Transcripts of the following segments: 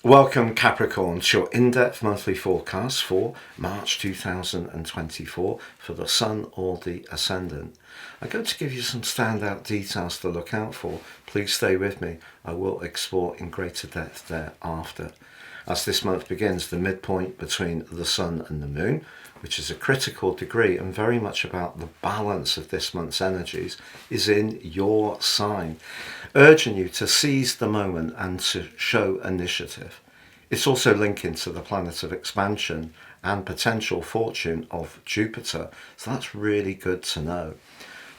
Welcome Capricorn to your in-depth monthly forecast for March 2024 for the Sun or the Ascendant. I'm going to give you some standout details to look out for. Please stay with me. I will explore in greater depth thereafter. As this month begins, the midpoint between the Sun and the Moon, which is a critical degree and very much about the balance of this month's energies, is in your sign, urging you to seize the moment and to show initiative. It's also linking to the planet of expansion and potential fortune of Jupiter, so that's really good to know.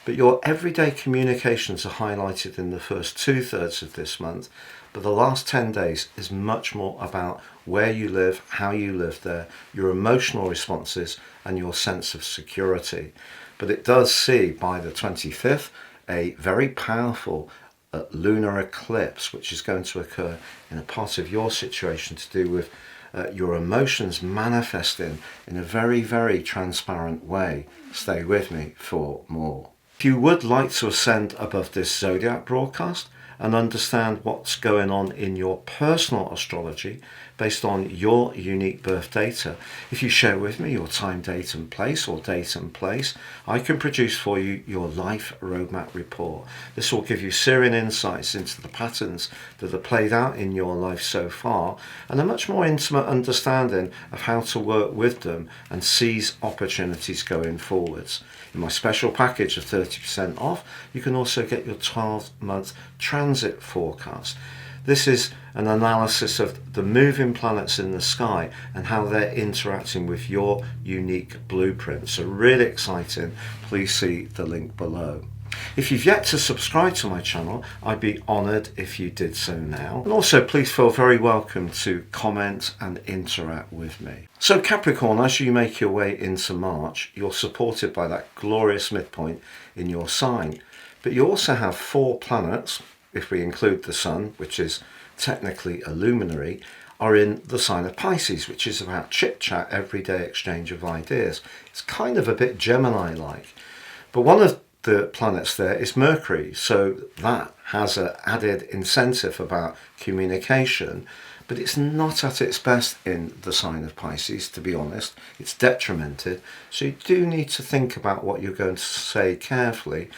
But your everyday communications are highlighted in the first 2/3 of this month, but the last 10 days is much more about where you live, how you live there, your emotional responses and your sense of security. But it does see by the 25th a very powerful lunar eclipse, which is going to occur in a part of your situation to do with your emotions manifesting in a very, very transparent way. Stay with me for more. If you would like to ascend above this zodiac broadcast and understand what's going on in your personal astrology based on your unique birth data, if you share with me your time, date and place, or date and place, I can produce for you your life roadmap report. This will give you searing insights into the patterns that are played out in your life so far and a much more intimate understanding of how to work with them and seize opportunities going forwards. In my special package of 30% off, you can also get your 12-month transit forecast. This is an analysis of the moving planets in the sky and how they're interacting with your unique blueprint. So really exciting. Please see the link below. If you've yet to subscribe to my channel, I'd be honoured if you did so now. And also please feel very welcome to comment and interact with me. So Capricorn, as you make your way into March, you're supported by that glorious midpoint in your sign. But you also have 4 planets, if we include the Sun, which is technically a luminary, are in the sign of Pisces, which is about chit-chat, everyday exchange of ideas. It's kind of a bit Gemini-like. But one of the planets there is Mercury, so that has an added incentive about communication, but it's not at its best in the sign of Pisces, to be honest. It's detrimented, so you do need to think about what you're going to say carefully,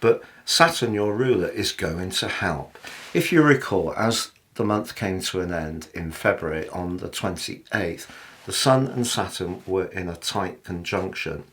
but Saturn, your ruler, is going to help. If you recall, as the month came to an end in February on the 28th, the Sun and Saturn were in a tight conjunction.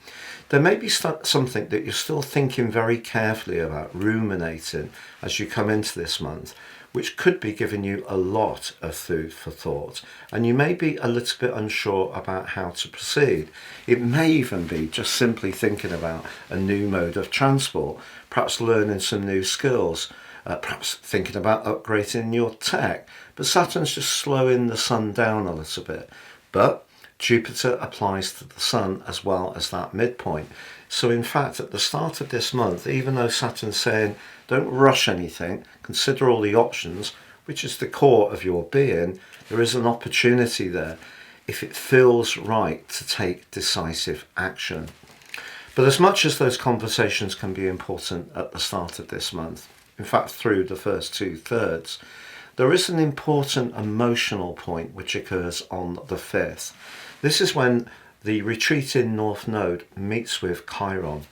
There may be something that you're still thinking very carefully about, ruminating as you come into this month, which could be giving you a lot of food for thought. And you may be a little bit unsure about how to proceed. It may even be just simply thinking about a new mode of transport, perhaps learning some new skills, perhaps thinking about upgrading your tech. But Saturn's just slowing the Sun down a little bit. But Jupiter applies to the Sun as well as that midpoint. So in fact, at the start of this month, even though Saturn's saying don't rush anything, consider all the options, which is the core of your being, there is an opportunity there if it feels right to take decisive action. But as much as those conversations can be important at the start of this month, in fact through the first 2/3, there is an important emotional point which occurs on the 5th. This is when the retreating North Node meets with Chiron.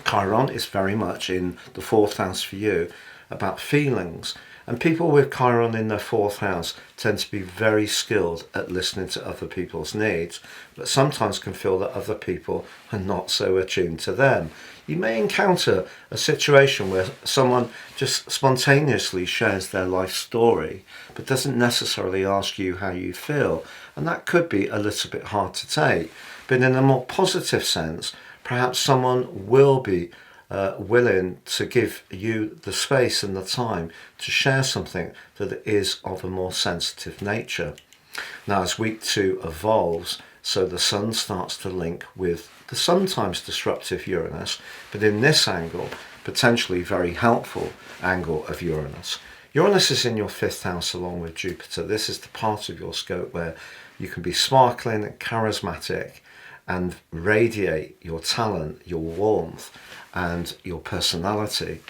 Chiron is very much in the 4th house for you, about feelings. And people with Chiron in their 4th house tend to be very skilled at listening to other people's needs, but sometimes can feel that other people are not so attuned to them. You may encounter a situation where someone just spontaneously shares their life story, but doesn't necessarily ask you how you feel, and that could be a little bit hard to take. But in a more positive sense, perhaps someone will be willing to give you the space and the time to share something that is of a more sensitive nature. Now, as week 2 evolves, so the Sun starts to link with the sometimes disruptive Uranus, but in this angle, potentially very helpful angle of Uranus. Uranus is in your 5th house along with Jupiter. This is the part of your scope where you can be sparkling and charismatic and radiate your talent, your warmth, and your personality.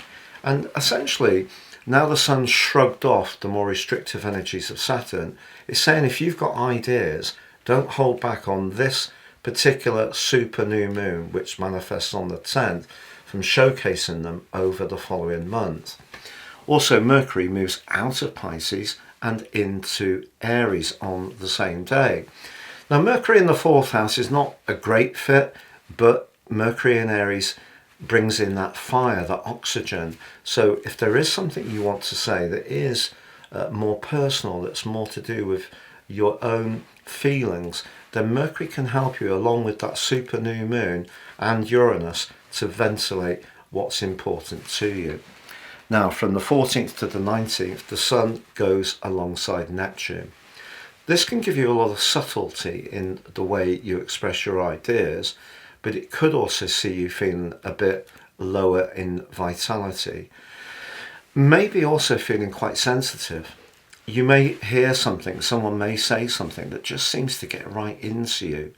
And essentially, Now the Sun's shrugged off the more restrictive energies of Saturn. It's saying if you've got ideas, don't hold back on this particular super new moon, which manifests on the 10th, from showcasing them over the following month. Also, Mercury moves out of Pisces and into Aries on the same day. Now, Mercury in the 4th house is not a great fit, but Mercury in Aries brings in that fire, that oxygen. So if there is something you want to say that is more personal, that's more to do with your own feelings, then Mercury can help you, along with that super new moon and Uranus, to ventilate what's important to you. Now, from the 14th to the 19th, the Sun goes alongside Neptune. This can give you a lot of subtlety in the way you express your ideas, but it could also see you feeling a bit lower in vitality. Maybe also feeling quite sensitive. You may hear something, someone may say something that just seems to get right into you,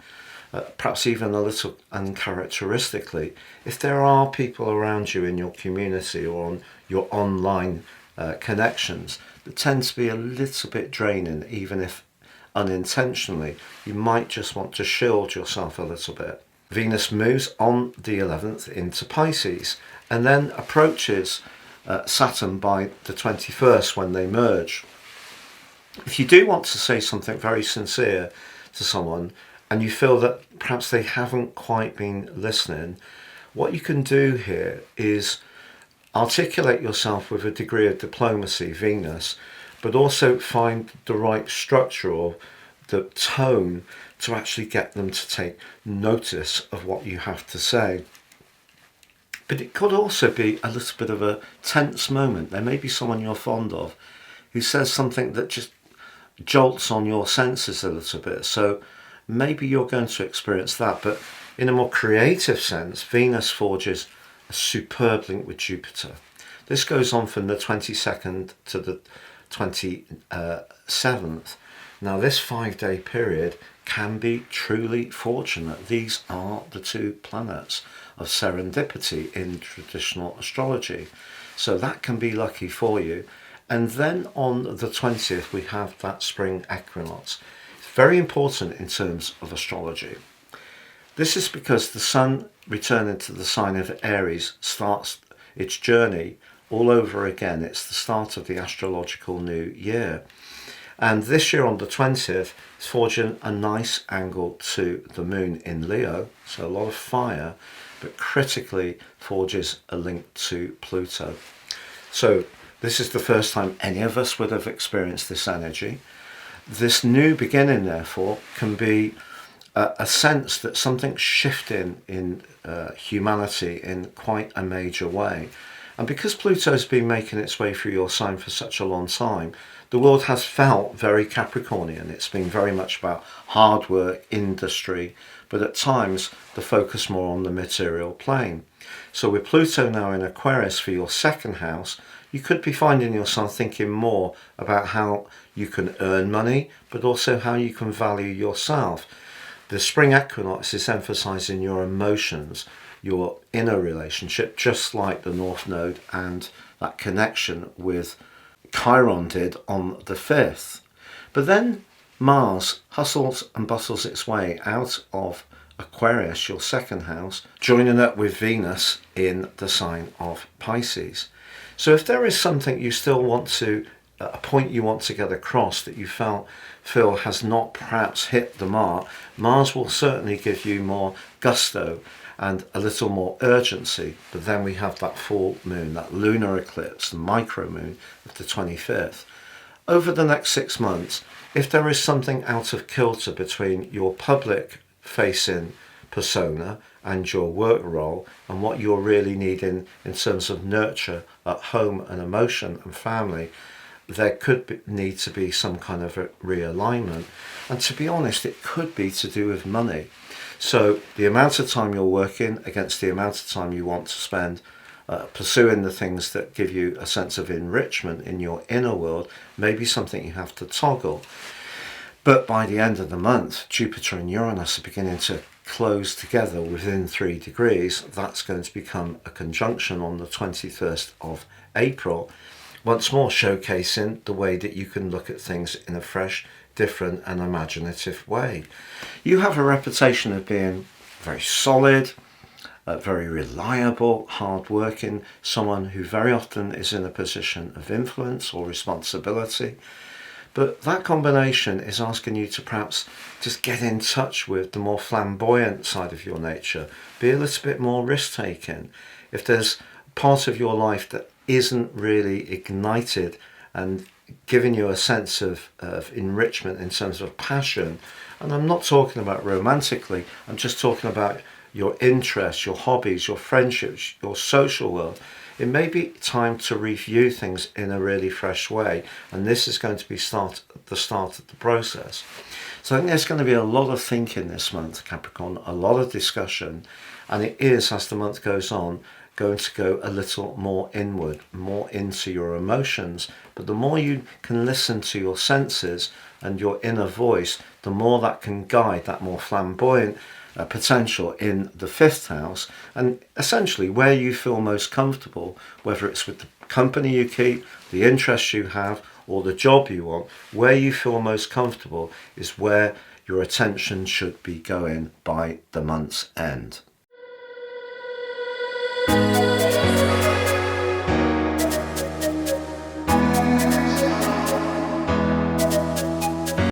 perhaps even a little uncharacteristically. If there are people around you in your community or on your online connections that tend to be a little bit draining, even if unintentionally, you might just want to shield yourself a little bit. Venus moves on the 11th into Pisces and then approaches Saturn by the 21st when they merge. If you do want to say something very sincere to someone and you feel that perhaps they haven't quite been listening, what you can do here is articulate yourself with a degree of diplomacy, Venus, but also find the right structure or the tone to actually get them to take notice of what you have to say. But it could also be a little bit of a tense moment. There may be someone you're fond of who says something that just jolts on your senses a little bit. So maybe you're going to experience that. But in a more creative sense, Venus forges a superb link with Jupiter. This goes on from the 22nd to the 27th. Now, this 5-day period can be truly fortunate. These are the two planets of serendipity in traditional astrology. So that can be lucky for you. And then on the 20th, we have that spring equinox. It's very important in terms of astrology. This is because the Sun returning to the sign of Aries starts its journey all over again. It's the start of the astrological new year. And this year on the 20th, it's forging a nice angle to the moon in Leo. So a lot of fire, but critically forges a link to Pluto. So this is the first time any of us would have experienced this energy. This new beginning, therefore, can be a sense that something's shifting in humanity in quite a major way. And because Pluto's been making its way through your sign for such a long time, the world has felt very Capricornian. It's been very much about hard work, industry, but at times the focus more on the material plane. So with Pluto now in Aquarius for your second house, you could be finding yourself thinking more about how you can earn money, but also how you can value yourself. The spring equinox is emphasizing your emotions, your inner relationship, just like the North Node and that connection with Chiron did on the 5th. But then Mars hustles and bustles its way out of Aquarius, your second house, joining up with Venus in the sign of Pisces. So if there is something you still want to, a point you want to get across that you feel has not perhaps hit the mark, Mars will certainly give you more gusto and a little more urgency. But then we have that full moon, that lunar eclipse, the micro moon of the 25th. Over the next 6 months, if there is something out of kilter between your public facing persona and your work role and what you're really needing in terms of nurture at home and emotion and family, there could need to be some kind of a realignment. And to be honest, it could be to do with money. So the amount of time you're working against the amount of time you want to spend pursuing the things that give you a sense of enrichment in your inner world may be something you have to toggle. But by the end of the month, Jupiter and Uranus are beginning to close together within 3 degrees. That's going to become a conjunction on the 21st of April, once more showcasing the way that you can look at things in a fresh, different and imaginative way. You have a reputation of being very solid, very reliable, hard-working, someone who very often is in a position of influence or responsibility. But that combination is asking you to perhaps just get in touch with the more flamboyant side of your nature, be a little bit more risk-taking. If there's part of your life that isn't really ignited and giving you a sense of enrichment in terms of passion, and I'm not talking about romantically, I'm just talking about your interests, your hobbies, your friendships, your social world, it may be time to review things in a really fresh way, and this is going to be the start of the process. So I think there's going to be a lot of thinking this month, Capricorn, a lot of discussion, and it is, as the month goes on, going to go a little more inward, more into your emotions. But the more you can listen to your senses and your inner voice, the more that can guide that more flamboyant potential in the fifth house, and essentially where you feel most comfortable, whether it's with the company you keep, the interests you have, or the job you want, where you feel most comfortable is where your attention should be going by the month's end.